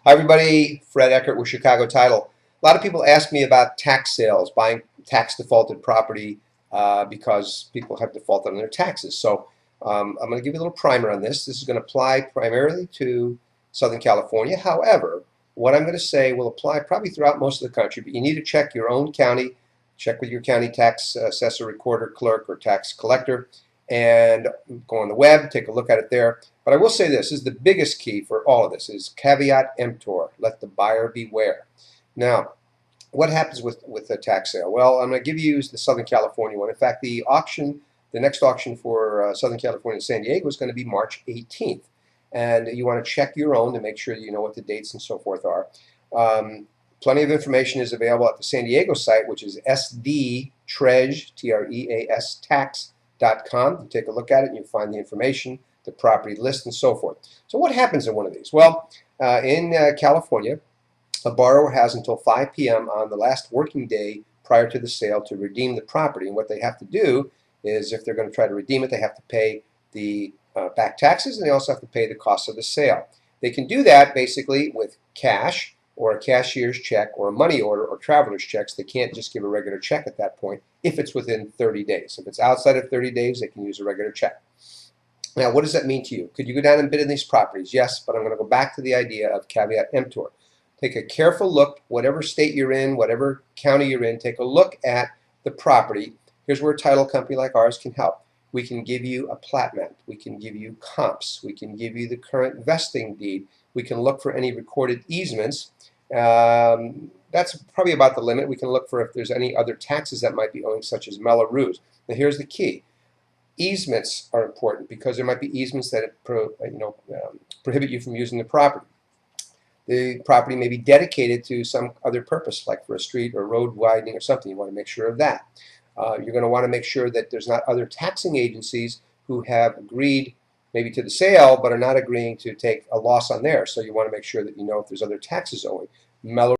Hi everybody, Fred Eckert with Chicago Title. A lot of people ask me about tax sales, buying tax defaulted property because people have defaulted on their taxes. So I'm going to give you a little primer on this. This is going to apply primarily to Southern California. However, what I'm going to say will apply probably throughout most of the country, but you need to check your own county, check with your county tax assessor, recorder, clerk, or tax collector, and go on the web, take a look at it there. But I will say this is the biggest key for all of this is caveat emptor, let the buyer beware. Now, what happens with a tax sale? Well, I'm going to give you the Southern California one. In fact, the next auction for Southern California and San Diego is going to be March 18th. And you want to check your own to make sure you know what the dates and so forth are. Plenty of information is available at the San Diego site, which is sdtreas, T-R-E-A-S, tax.com. You take a look at it and you find the information, the property list, and so forth. So what happens in one of these? Well, in California, a borrower has until 5 p.m. on the last working day prior to the sale to redeem the property. And what they have to do is, if they're going to try to redeem it, they have to pay the back taxes, and they also have to pay the cost of the sale. They can do that basically with cash or a cashier's check or a money order or traveler's checks. They can't just give a regular check at that point if it's within 30 days. If it's outside of 30 days, they can use a regular check. Now, what does that mean to you? Could you go down and bid in these properties? Yes, but I'm going to go back to the idea of caveat emptor. Take a careful look, whatever state you're in, whatever county you're in, take a look at the property. Here's where a title company like ours can help. We can give you a plat map. We can give you comps. We can give you the current vesting deed. We can look for any recorded easements. That's probably about the limit. We can look for if there's any other taxes that might be owing, such as Mello-Roos. Now here's the key. Easements are important because there might be easements that prohibit you from using the property. The property may be dedicated to some other purpose, like for a street or road widening or something. You want to make sure of that. You're going to want to make sure that there's not other taxing agencies who have agreed maybe to the sale but are not agreeing to take a loss on theirs. So you want to make sure that you know if there's other taxes owing.